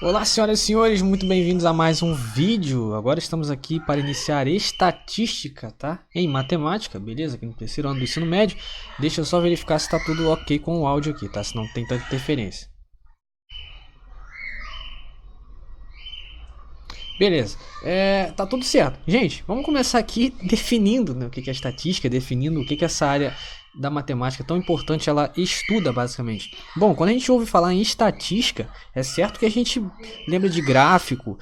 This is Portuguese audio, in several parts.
Olá, senhoras e senhores, muito bem-vindos a mais um vídeo. Agora estamos aqui para iniciar estatística, tá? Em matemática, beleza? Aqui no terceiro ano do ensino médio. Deixa eu só verificar se está tudo ok com o áudio aqui, tá? Se não tem tanta interferência. Beleza, tá tudo certo. Gente, vamos começar aqui definindo, né, o que é estatística, definindo o que essa área da matemática tão importante ela estuda basicamente. Bom, quando a gente ouve falar em estatística, é certo que a gente lembra de gráfico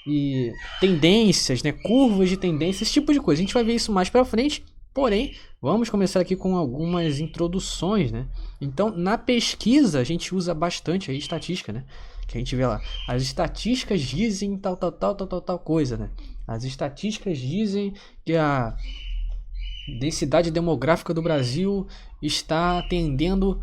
e tendências, né, curvas de tendência, esse tipo de coisa. A gente vai ver isso mais pra frente, porém, vamos começar aqui com algumas introduções, né? Então, na pesquisa, a gente usa bastante a estatística, né? Que a gente vê lá, as estatísticas dizem tal coisa, né? As estatísticas dizem que a densidade demográfica do Brasil está tendendo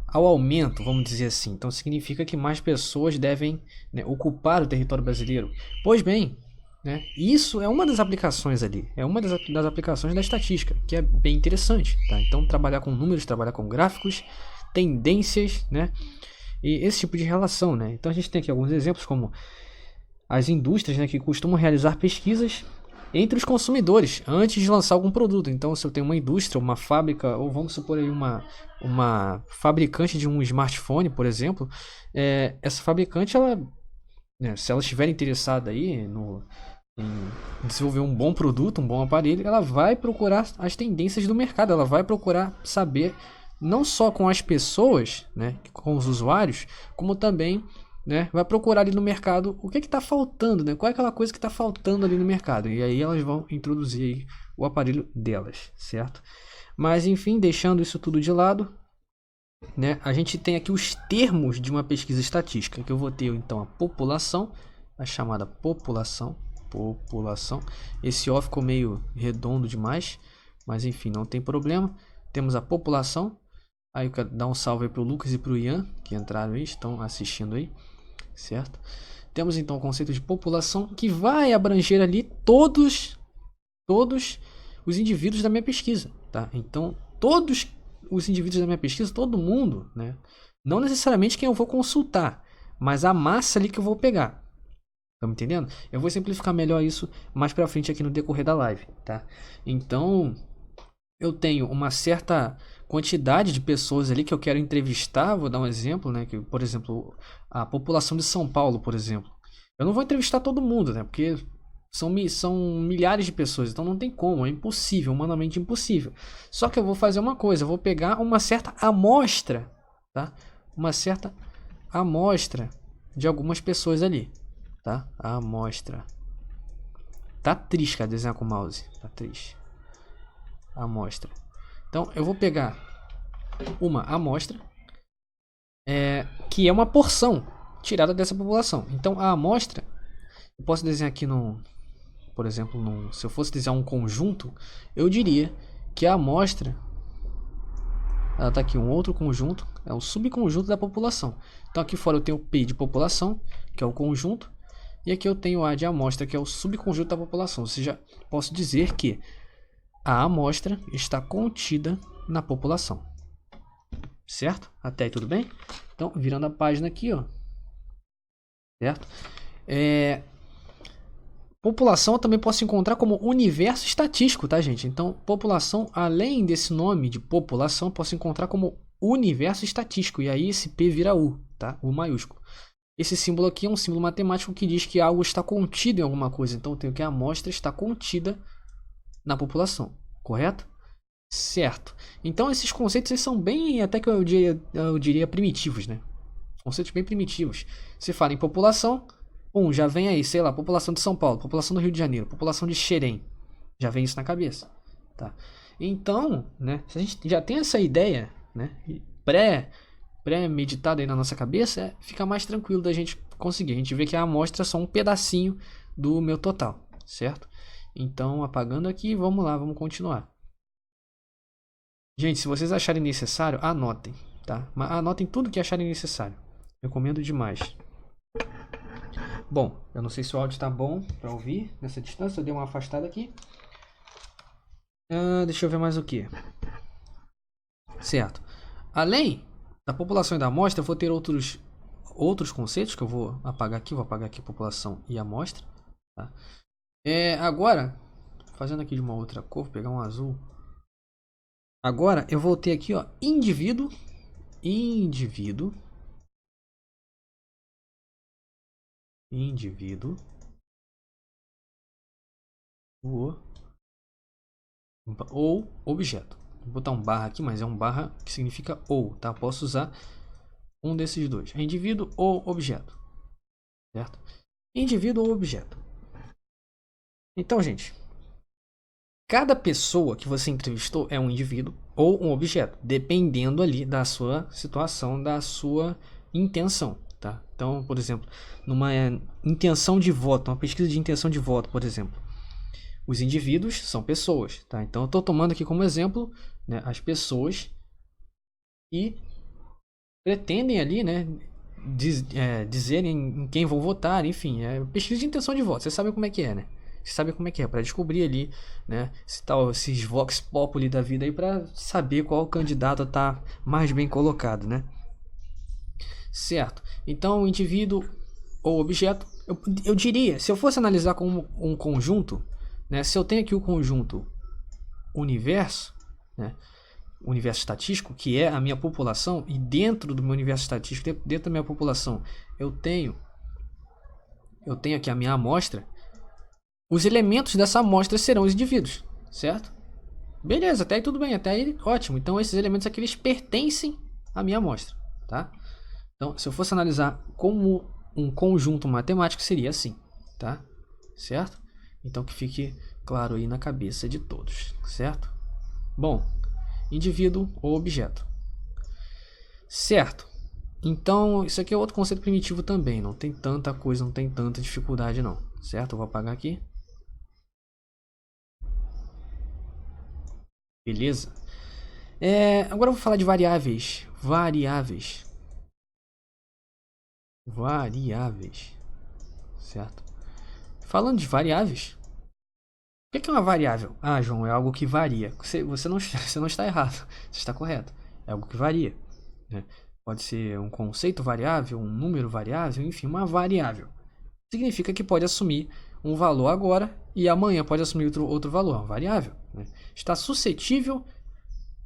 ao aumento, vamos dizer assim. Então significa que mais pessoas devem, né, ocupar o território brasileiro. Pois bem, né, isso é uma das aplicações ali, é uma das aplicações da estatística, que é bem interessante. Tá? Então trabalhar com números, trabalhar com gráficos, tendências, né? E esse tipo de relação, né? Então a gente tem aqui alguns exemplos como as indústrias, né, que costumam realizar pesquisas entre os consumidores antes de lançar algum produto. Então, se eu tenho uma indústria, uma fábrica, ou vamos supor aí uma fabricante de um smartphone, por exemplo, essa fabricante, ela, né, se ela estiver interessada aí em desenvolver um bom produto, um bom aparelho, ela vai procurar as tendências do mercado, ela vai procurar saber não só com as pessoas, né, com os usuários, como também, né, vai procurar ali no mercado o que está faltando, né, qual é aquela coisa que está faltando ali no mercado, e aí elas vão introduzir aí o aparelho delas, certo? Mas enfim, deixando isso tudo de lado, né, a gente tem aqui os termos de uma pesquisa estatística, que eu vou ter então a população, a chamada população. Esse O ficou meio redondo demais, mas enfim, não tem problema. Temos a população. Aí eu quero dar um salve aí pro Lucas e pro Ian, que entraram aí, estão assistindo aí, certo? Temos então o conceito de população, que vai abranger ali todos os indivíduos da minha pesquisa, tá? Então, todos os indivíduos da minha pesquisa, todo mundo, né? Não necessariamente quem eu vou consultar, mas a massa ali que eu vou pegar. Tá me entendendo? Eu vou simplificar melhor isso mais pra frente aqui no decorrer da live, tá? Então, eu tenho uma certa quantidade de pessoas ali que eu quero entrevistar. Vou dar um exemplo, né? Que, por exemplo, a população de São Paulo, por exemplo. Eu não vou entrevistar todo mundo, né? Porque são milhares de pessoas, então não tem como, é impossível, humanamente impossível. Só que eu vou fazer uma coisa, eu vou pegar uma certa amostra, tá? Uma certa amostra de algumas pessoas ali, tá? A amostra. Tá triste, cara, desenhar com o mouse, tá triste. Amostra. Então eu vou pegar uma amostra que é uma porção tirada dessa população. Então a amostra, eu posso desenhar aqui por exemplo, se eu fosse desenhar um conjunto, eu diria que a amostra ela está aqui um outro conjunto, é um subconjunto da população. Então aqui fora eu tenho o P de população, que é o conjunto, e aqui eu tenho A de amostra, que é o subconjunto da população. Ou seja, posso dizer que a amostra está contida na população. Certo? Até aí tudo bem? Então, virando a página aqui, ó. Certo? População eu também posso encontrar como universo estatístico, tá, gente? Então, população, além desse nome de população, posso encontrar como universo estatístico. E aí esse P vira U, tá? U maiúsculo. Esse símbolo aqui é um símbolo matemático que diz que algo está contido em alguma coisa. Então, eu tenho que a amostra está contida na população, correto? Certo. Então, esses conceitos eles são bem, até que eu diria primitivos, né? Conceitos bem primitivos. Se fala em população, já vem aí, sei lá, população de São Paulo, população do Rio de Janeiro, população de Xerém. Já vem isso na cabeça, tá? Então, né, se a gente já tem essa ideia, né, pré-meditada aí na nossa cabeça, fica mais tranquilo da gente conseguir. A gente vê que a amostra é só um pedacinho do meu total, certo? Então, apagando aqui, vamos lá, vamos continuar. Gente, se vocês acharem necessário, anotem, tá? Mas anotem tudo que acharem necessário. Recomendo demais. Bom, eu não sei se o áudio está bom para ouvir nessa distância. Eu dei uma afastada aqui. Deixa eu ver mais o que. Certo. Além da população e da amostra, eu vou ter outros conceitos que eu vou apagar aqui. Vou apagar aqui população e amostra. Tá? Agora, fazendo aqui de uma outra cor, vou pegar um azul. Agora eu vou ter aqui, ó, indivíduo, ou objeto. Vou botar um barra aqui, mas é um barra que significa ou, tá? Posso usar um desses dois, indivíduo ou objeto, certo? Indivíduo ou objeto. Então, gente, cada pessoa que você entrevistou é um indivíduo ou um objeto, dependendo ali da sua situação, da sua intenção, tá? Então, por exemplo, numa intenção de voto, uma pesquisa de intenção de voto, por exemplo, os indivíduos são pessoas, tá? Então, eu estou tomando aqui como exemplo, né, as pessoas que pretendem ali, né, dizerem em quem vão votar, enfim, pesquisa de intenção de voto. Você sabe como é que é, né? Você sabe como é que é, para descobrir ali, né, esses vox populi da vida aí, para saber qual candidato está mais bem colocado, né? Certo. Então, indivíduo ou objeto, eu diria, se eu fosse analisar como um conjunto, né, se eu tenho aqui o conjunto universo, né, universo estatístico, que é a minha população, e dentro do meu universo estatístico, dentro da minha população, eu tenho aqui a minha amostra. Os elementos dessa amostra serão os indivíduos, certo? Beleza, até aí tudo bem, até aí ótimo. Então esses elementos aqui, eles pertencem à minha amostra, tá? Então, se eu fosse analisar como um conjunto matemático, seria assim, tá? Certo? Então que fique claro aí na cabeça de todos, certo? Bom, indivíduo ou objeto. Certo. Então, isso aqui é outro conceito primitivo também. Não tem tanta coisa, não tem tanta dificuldade não. Certo? Eu vou apagar aqui. Beleza? Agora eu vou falar de variáveis. Variáveis. Certo? Falando de variáveis, o que é uma variável? Ah, João, é algo que varia. Você não está errado. Você está correto. É algo que varia, né? Pode ser um conceito variável, um número variável, enfim, uma variável. Significa que pode assumir um valor agora e amanhã pode assumir outro valor, uma variável, né? Está suscetível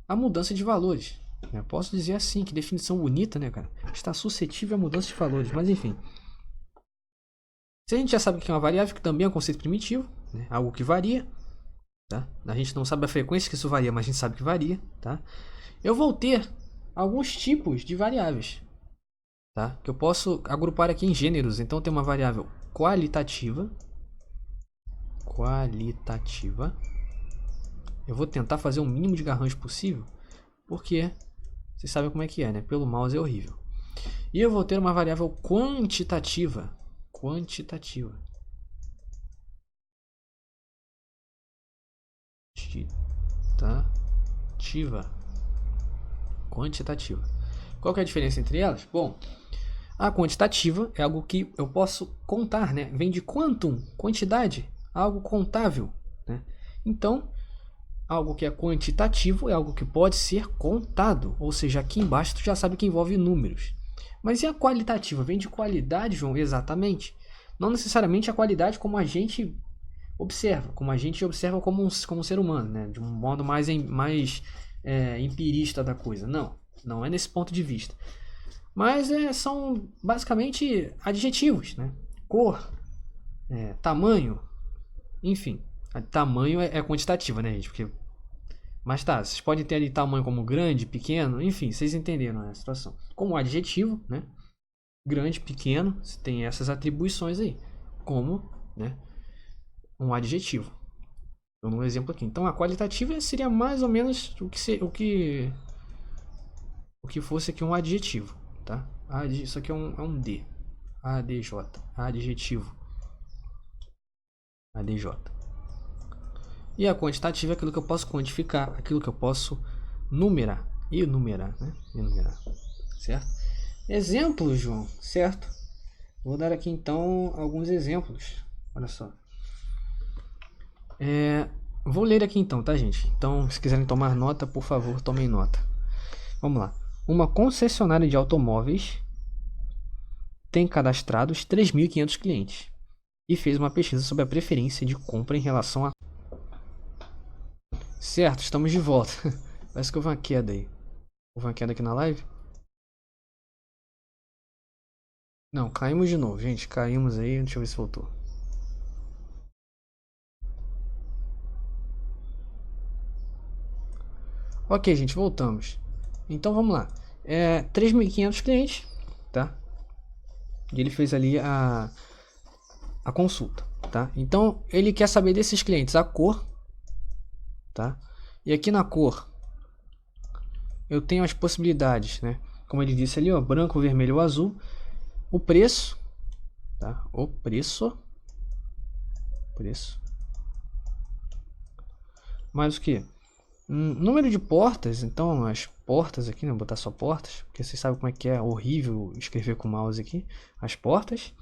à mudança de valores, né? Posso dizer assim, que definição bonita, né, cara? Está suscetível à mudança de valores, mas enfim. Se a gente já sabe o que é uma variável, que também é um conceito primitivo, né? Algo que varia, tá? A gente não sabe a frequência que isso varia, mas a gente sabe que varia, tá? Eu vou ter alguns tipos de variáveis, tá? Que eu posso agrupar aqui em gêneros. Então tem uma variável qualitativa. Eu vou tentar fazer o mínimo de garrancho possível, porque vocês sabem como é que é, né? Pelo mouse é horrível. E eu vou ter uma variável quantitativa. Quantitativa. Qual que é a diferença entre elas? Bom, a quantitativa é algo que eu posso contar, né? Vem de quantum, quantidade, algo contável, né? Então, algo que é quantitativo é algo que pode ser contado, ou seja, aqui embaixo tu já sabe que envolve números. Mas e a qualitativa? Vem de qualidade, João? Exatamente. Não necessariamente a qualidade como a gente observa, como um ser humano, né? De um modo mais empirista da coisa. Não é nesse ponto de vista. Mas são basicamente adjetivos, né? Cor, tamanho, enfim. Tamanho é quantitativa, né, gente? Mas tá, vocês podem ter ali tamanho como grande, pequeno, enfim, vocês entenderam, né, a situação. Como adjetivo, né? Grande, pequeno, você tem essas atribuições aí, como, né, um adjetivo. Dando um exemplo aqui. Então a qualitativa seria mais ou menos o que fosse aqui um adjetivo, tá? Isso aqui é um D. ADJ, adjetivo. ADJ. E a quantitativa é aquilo que eu posso quantificar, aquilo que eu posso enumerar, né? Certo? Exemplos, João, certo? Vou dar aqui então alguns exemplos. Olha só. Vou ler aqui então, tá, gente? Então, se quiserem tomar nota, por favor, tomem nota. Vamos lá. Uma concessionária de automóveis tem cadastrados 3.500 clientes e fez uma pesquisa sobre a preferência de compra em relação a... Certo, estamos de volta. Parece que houve uma queda aí. Houve uma queda aqui na live? Não, caímos de novo, gente. Caímos aí, deixa eu ver se voltou. Ok, gente, voltamos. Então vamos lá. 3.500 clientes, tá? E ele fez ali a consulta, tá? Então ele quer saber desses clientes a cor, tá? E aqui na cor eu tenho as possibilidades, né? Como ele disse ali, ó, branco, vermelho ou azul. O preço, tá? O preço. Mais o que? Número de portas, então as portas aqui, né? Vou botar só portas, porque vocês sabem como é que é horrível escrever com mouse aqui. As portas.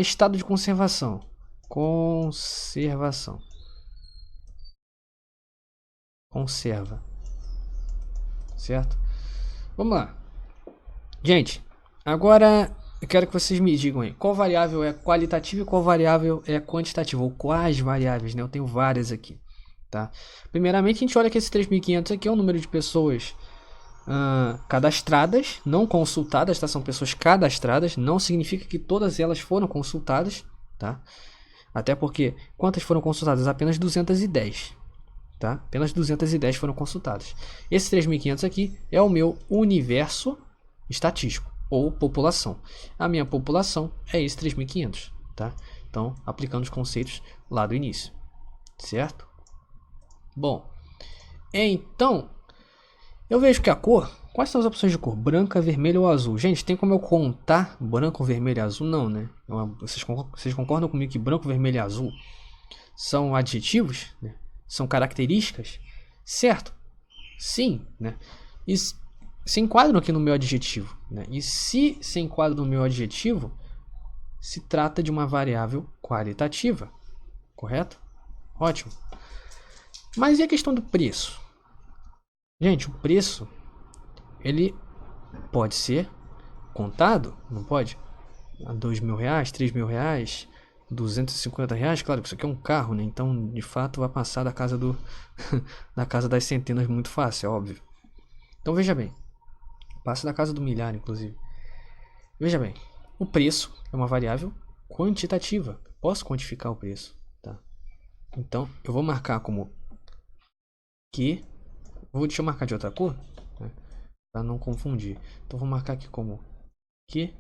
Estado de conservação. Conserva. Certo? Vamos lá. Gente, agora eu quero que vocês me digam aí. Qual variável é qualitativa e qual variável é quantitativa? Ou quais variáveis, né? Eu tenho várias aqui. Tá? Primeiramente, a gente olha que esse 3.500 aqui é o número de pessoas cadastradas, não consultadas, tá? São pessoas cadastradas, não significa que todas elas foram consultadas, tá? Até porque, quantas foram consultadas? Apenas 210, tá? Apenas 210 foram consultadas. Esse 3.500 aqui é o meu universo estatístico, ou população. A minha população é esse 3.500, tá? Então, aplicando os conceitos lá do início, certo? Bom, então, eu vejo que a cor... Quais são as opções de cor? Branca, vermelho ou azul? Gente, tem como eu contar branco, vermelho e azul? Não, né? Vocês concordam comigo que branco, vermelho e azul são adjetivos? Né? São características? Certo? Sim, né? E se enquadram aqui no meu adjetivo. Né? E se enquadram no meu adjetivo, se trata de uma variável qualitativa. Correto? Ótimo. Mas e a questão do preço? Gente, o preço, ele pode ser contado, não pode? A R$2.000, R$3.000, R$250. Claro que isso aqui é um carro, né? Então, de fato, vai passar da casa da casa das centenas muito fácil, é óbvio. Então, veja bem. Passa da casa do milhar, inclusive. Veja bem. O preço é uma variável quantitativa. Posso quantificar o preço, tá? Então, eu vou marcar como que... Deixa eu marcar de outra cor, né? Para não confundir. Então, vou marcar aqui como que...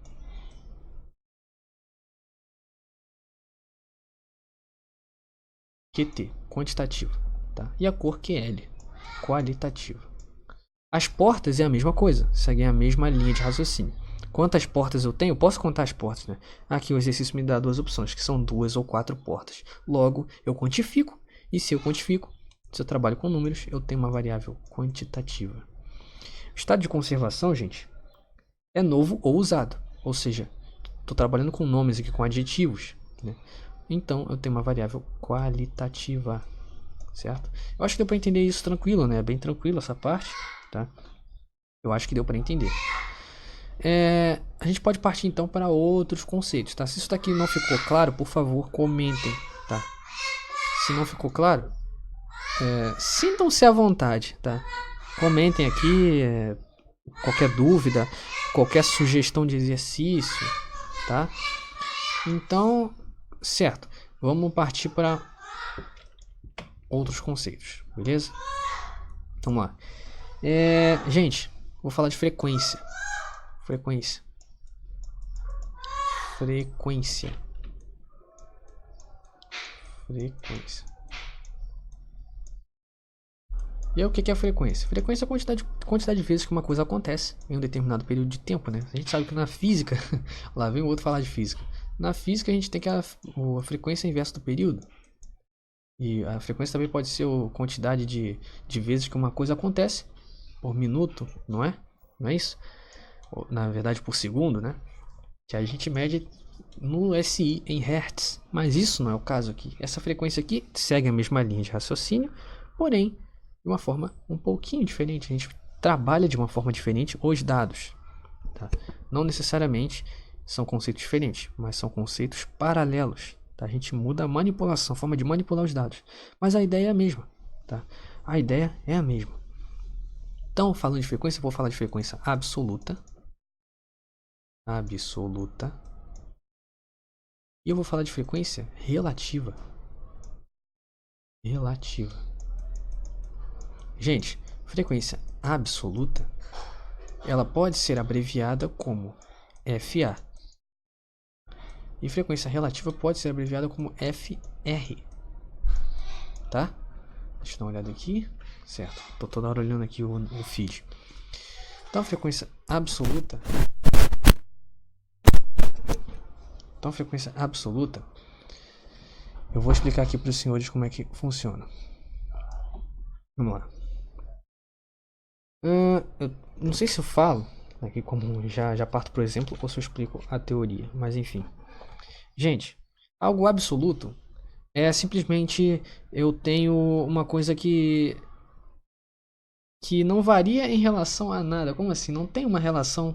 QT, quantitativa, tá? E a cor QL, qualitativa. As portas é a mesma coisa, seguem a mesma linha de raciocínio. Quantas portas eu tenho? Eu posso contar as portas, né? Aqui o exercício me dá duas opções, que são 2 ou 4 portas. Logo, eu quantifico, e se eu quantifico, se eu trabalho com números, eu tenho uma variável quantitativa. O estado de conservação, gente, é novo ou usado. Ou seja, estou trabalhando com nomes aqui, com adjetivos, né? Então, eu tenho uma variável qualitativa, certo? Eu acho que deu para entender isso tranquilo, né? Bem tranquilo essa parte, tá? Eu acho que deu para entender. A gente pode partir então para outros conceitos, tá? Se isso daqui não ficou claro, por favor, comentem, tá? Se não ficou claro, sintam-se à vontade, tá? Comentem aqui, qualquer dúvida, qualquer sugestão de exercício, tá? Então, certo, vamos partir para outros conceitos, beleza? Vamos lá. Gente, vou falar de frequência. E aí, o que é a frequência? Frequência é a quantidade de vezes que uma coisa acontece em um determinado período de tempo, né? A gente sabe que na física, lá vem o outro falar de física. Na física a gente tem que a frequência é inversa do período. E a frequência também pode ser a quantidade de vezes que uma coisa acontece por minuto, não é? Não é isso? Ou, na verdade, por segundo, né? Que a gente mede no SI em Hertz. Mas isso não é o caso aqui. Essa frequência aqui segue a mesma linha de raciocínio, porém de uma forma um pouquinho diferente. A gente trabalha de uma forma diferente os dados, tá? Não necessariamente são conceitos diferentes, mas são conceitos paralelos. Tá? A gente muda a manipulação, a forma de manipular os dados. Mas a ideia é a mesma. Tá? A ideia é a mesma. Então, falando de frequência, eu vou falar de frequência absoluta. Absoluta. E eu vou falar de frequência relativa. Relativa. Gente, frequência absoluta, ela pode ser abreviada como FA. E frequência relativa pode ser abreviada como FR. Tá? Deixa eu dar uma olhada aqui. Certo. Tô toda hora olhando aqui o feed. Então, frequência absoluta. Eu vou explicar aqui para os senhores como é que funciona. Vamos lá. Eu não sei se eu falo aqui como já parto por exemplo ou se eu explico a teoria, mas enfim. Gente, algo absoluto é simplesmente eu tenho uma coisa que não varia em relação a nada. Como assim? Não tem uma relação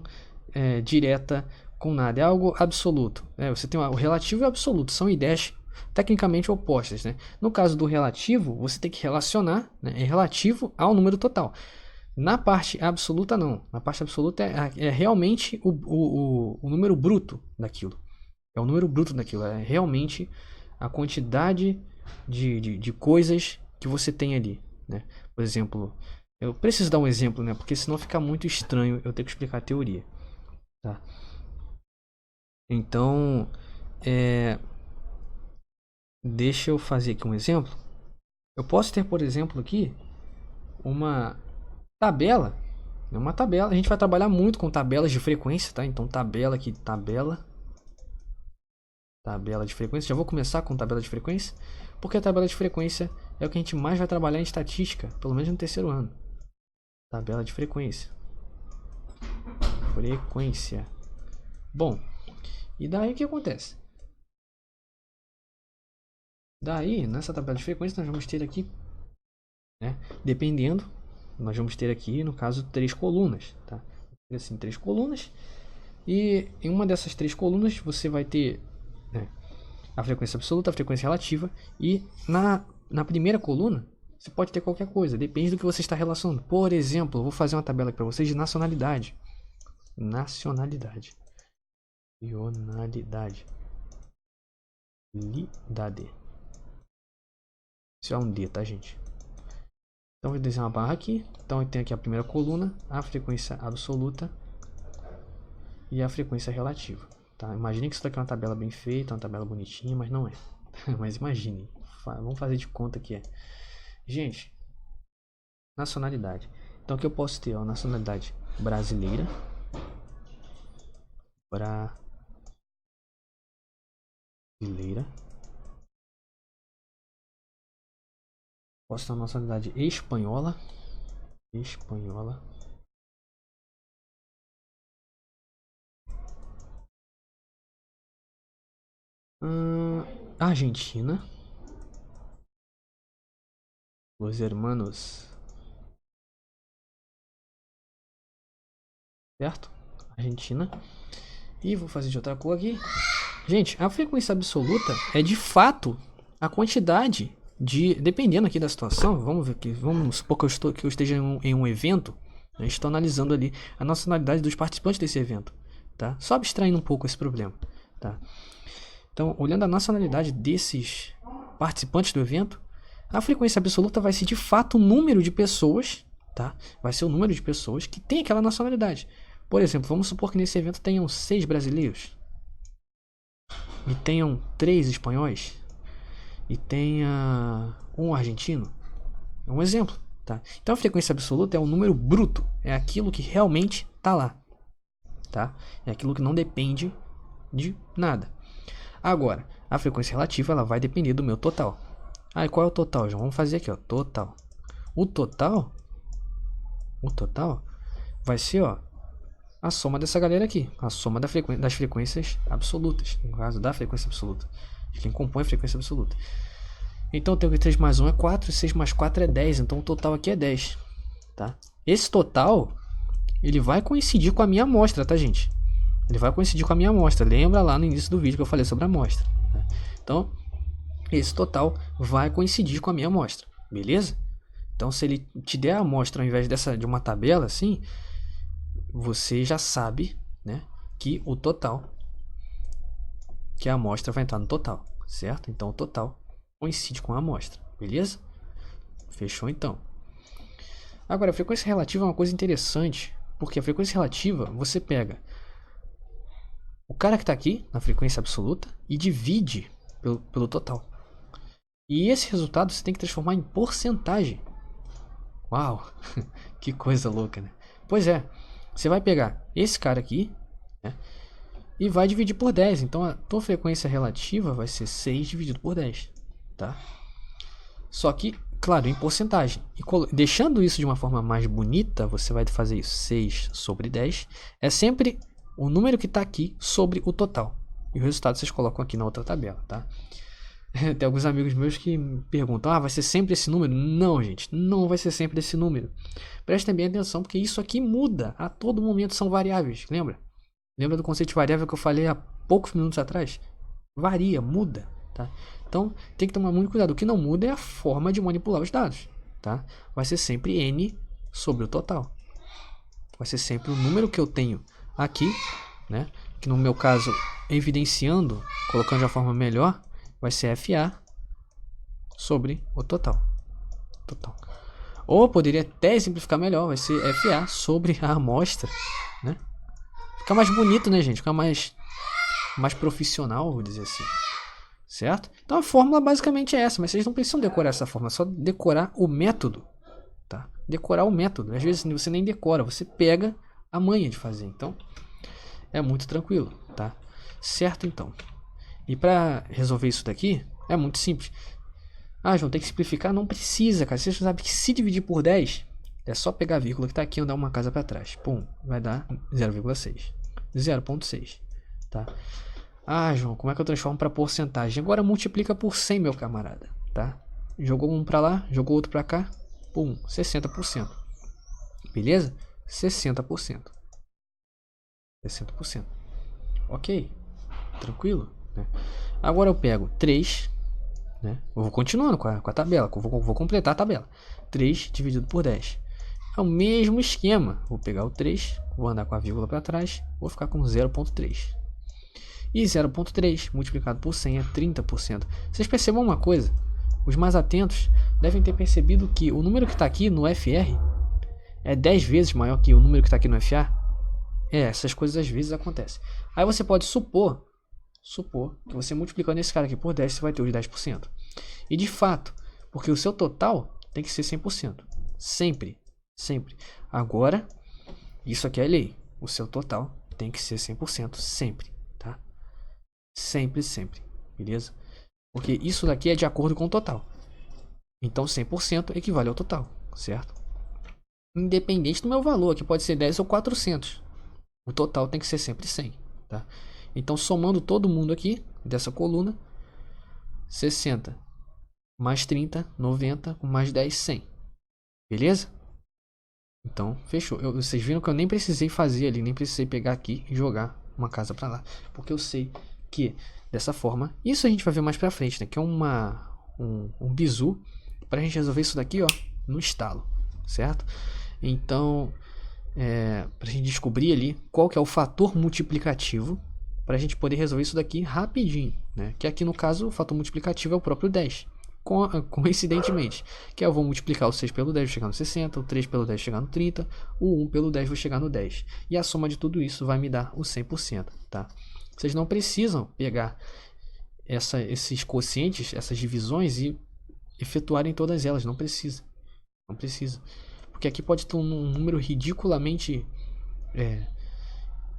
direta com nada. É algo absoluto. Você tem o relativo e o absoluto. São ideias tecnicamente opostas. Né? No caso do relativo, você tem que relacionar, né? É relativo ao número total. Na parte absoluta, não. Na parte absoluta é realmente o número bruto daquilo. É o número bruto daquilo. É realmente a quantidade de coisas que você tem ali. Né? Por exemplo, eu preciso dar um exemplo, né? Porque senão fica muito estranho eu ter que explicar a teoria. Tá? Então, deixa eu fazer aqui um exemplo. Eu posso ter, por exemplo, aqui uma tabela. Uma tabela. A gente vai trabalhar muito com tabelas de frequência, tá? Então, tabela aqui, tabela de frequência. Já vou começar com tabela de frequência, porque a tabela de frequência é o que a gente mais vai trabalhar em estatística, pelo menos no terceiro ano. Tabela de frequência. Bom, e daí o que acontece? Daí, nessa tabela de frequência, nós vamos ter aqui, né? Dependendo, nós vamos ter aqui, no caso, 3 colunas, tá? Assim, 3 colunas. E em uma dessas 3 colunas, você vai ter, né, a frequência absoluta, a frequência relativa. E na primeira coluna, você pode ter qualquer coisa, depende do que você está relacionando. Por exemplo, eu vou fazer uma tabela aqui para vocês de nacionalidade. Nacionalidade. Lidade. Isso é um D, tá, gente? Então, eu vou desenhar uma barra aqui. Então, eu tenho aqui a primeira coluna, a frequência absoluta e a frequência relativa. Tá? Imagine que isso daqui é uma tabela bem feita, uma tabela bonitinha, mas não é. Mas imagine. Vamos fazer de conta que é. Gente, nacionalidade. Então, aqui eu posso ter a nacionalidade brasileira. Posso ter a nacionalidade espanhola. Argentina. Los hermanos. Certo? Argentina. E vou fazer de outra cor aqui. Gente, a frequência absoluta é de fato a quantidade de... Dependendo aqui da situação, vamos supor que eu esteja em um evento, né, estou analisando ali a nacionalidade dos participantes desse evento. Tá? Só abstraindo um pouco esse problema. Tá? Então, olhando a nacionalidade desses participantes do evento, a frequência absoluta vai ser de fato o número de pessoas, tá? Vai ser o número de pessoas que tem aquela nacionalidade. Por exemplo, vamos supor que nesse evento tenham 6 brasileiros e tenham 3 espanhóis e tenha um argentino. É um exemplo, tá? Então a frequência absoluta é um número bruto, é aquilo que realmente está lá, tá? É aquilo que não depende de nada. Agora, a frequência relativa ela vai depender do meu total. E qual é o total, João? Vamos fazer aqui, ó, total. O total vai ser, ó, a soma dessa galera aqui, a soma das frequências absolutas, no caso da frequência absoluta, de quem compõe a frequência absoluta. Então eu tenho que 3 mais 1 é 4, 6 mais 4 é 10, então o total aqui é 10, tá? Esse total, ele vai coincidir com a minha amostra, tá, gente? Ele vai coincidir com a minha amostra. Lembra lá no início do vídeo que eu falei sobre a amostra, né? Então, esse total vai coincidir com a minha amostra, beleza? Então, se ele te der a amostra ao invés de uma tabela assim, você já sabe, né, que o total, que a amostra vai entrar no total, certo? Então, o total coincide com a amostra, beleza? Fechou então. Agora, a frequência relativa é uma coisa interessante, porque a frequência relativa você pega o cara que está aqui na frequência absoluta e divide pelo total. E esse resultado você tem que transformar em porcentagem. Uau, que coisa louca, né? Pois é, você vai pegar esse cara aqui, né, e vai dividir por 10. Então a tua frequência relativa vai ser 6 dividido por 10, tá? Só que, claro, em porcentagem. E deixando isso de uma forma mais bonita, você vai fazer isso. 6 sobre 10 é sempre o número que está aqui sobre o total. E o resultado vocês colocam aqui na outra tabela, tá? Tem alguns amigos meus que me perguntam: ah, vai ser sempre esse número? Não, gente, não vai ser sempre esse número. Prestem bem atenção, porque isso aqui muda. A todo momento são variáveis, lembra? Lembra do conceito de variável que eu falei há poucos minutos atrás? Varia, muda, tá? Então, tem que tomar muito cuidado. O que não muda é a forma de manipular os dados, tá? Vai ser sempre n sobre o total. Vai ser sempre o número que eu tenho aqui, né? Que no meu caso, evidenciando, colocando de uma forma melhor, vai ser FA sobre o total. Ou poderia até simplificar melhor, vai ser FA sobre a amostra, né? Fica mais bonito, né, gente? Fica mais profissional, vou dizer assim. Certo? Então a fórmula basicamente é essa, mas vocês não precisam decorar essa fórmula, é só decorar o método, tá? Decorar o método. Às vezes você nem decora, você pega a manha de fazer. Então é muito tranquilo, tá? Certo, então. E para resolver isso daqui, é muito simples. Ah, João, tem que simplificar? Não precisa, cara. Você sabe que se dividir por 10, é só pegar a vírgula que está aqui e andar uma casa para trás. Pum, vai dar 0,6. 0,6, tá? Ah, João, como é que eu transformo para porcentagem? Agora multiplica por 100, meu camarada, tá? Jogou um para lá, jogou outro para cá. Pum, 60%. Beleza? 60%. 60%. Ok, tranquilo, né? Agora eu pego 3, né? Eu vou continuando com a tabela, vou completar a tabela. 3 dividido por 10. É o mesmo esquema. Vou pegar o 3, vou andar com a vírgula para trás, vou ficar com 0,3. E 0,3 multiplicado por 100 é 30%. Vocês percebam uma coisa, os mais atentos devem ter percebido que o número que está aqui no FR é 10 vezes maior que o número que está aqui no FA. Essas coisas às vezes acontecem. Aí você pode supor que você multiplicando esse cara aqui por 10, você vai ter os 10%. E de fato, porque o seu total tem que ser 100%. Sempre. Agora, isso aqui é lei. O seu total tem que ser 100% sempre, tá? Sempre. Beleza? Porque isso daqui é de acordo com o total. Então 100% equivale ao total, certo? Independente do meu valor, que pode ser 10 ou 400. O total tem que ser sempre 100, tá? Então, somando todo mundo aqui, dessa coluna, 60, mais 30, 90, com mais 10, 100. Beleza? Então, fechou. Vocês viram que eu nem precisei fazer ali, nem precisei pegar aqui e jogar uma casa para lá. Porque eu sei que, dessa forma, isso a gente vai ver mais pra frente, né? Que é um bizu pra gente resolver isso daqui, ó, no estalo, certo? Então, pra gente descobrir ali qual que é o fator multiplicativo para a gente poder resolver isso daqui rapidinho, né? Que aqui no caso o fator multiplicativo é o próprio 10, coincidentemente, que eu vou multiplicar o 6 pelo 10, vou chegar no 60, o 3 pelo 10 chegar no 30, o 1 pelo 10 vou chegar no 10, e a soma de tudo isso vai me dar o 100%, tá? Vocês não precisam pegar esses quocientes, essas divisões e efetuarem todas elas, não precisa, porque aqui pode ter um número ridiculamente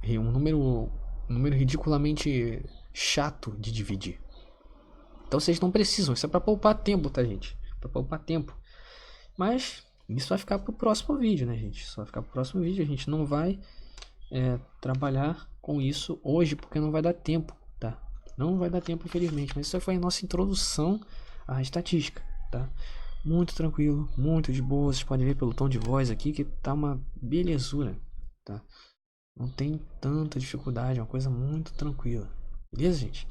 um número ridiculamente chato de dividir. Então vocês não precisam, isso é para poupar tempo, tá, gente? Para poupar tempo. Mas isso vai ficar pro próximo vídeo, né, gente? Isso vai ficar pro próximo vídeo. A gente não vai trabalhar com isso hoje porque não vai dar tempo, tá? Não vai dar tempo, infelizmente. Mas isso foi a nossa introdução à estatística, tá? Muito tranquilo, muito de boa. Vocês podem ver pelo tom de voz aqui que tá uma belezura, tá? Não tem tanta dificuldade, é uma coisa muito tranquila. Beleza, gente?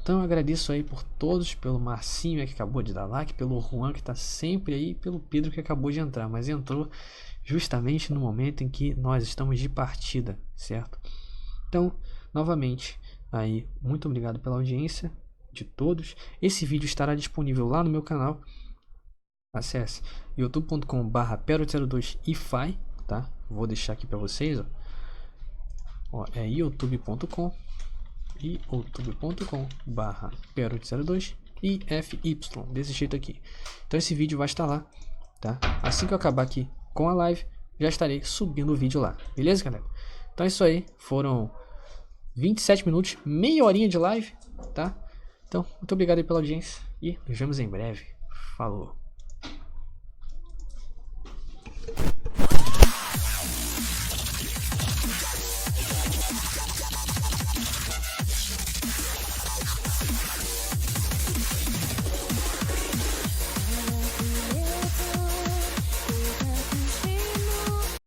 Então eu agradeço aí por todos, pelo Marcinho que acabou de dar like, pelo Juan que tá sempre aí, pelo Pedro que acabou de entrar, mas entrou justamente no momento em que nós estamos de partida, certo? Então, novamente, aí, muito obrigado pela audiência de todos. Esse vídeo estará disponível lá no meu canal. Acesse youtube.com/pero02ify, tá? Vou deixar aqui para vocês, ó, é youtube.com youtube.com/pero02ify, desse jeito aqui. Então esse vídeo vai estar lá, tá? Assim que eu acabar aqui com a live, já estarei subindo o vídeo lá, beleza, galera? Então é isso aí, foram 27 minutos, meia horinha de live, tá? Então, muito obrigado aí pela audiência e nos vemos em breve. Falou!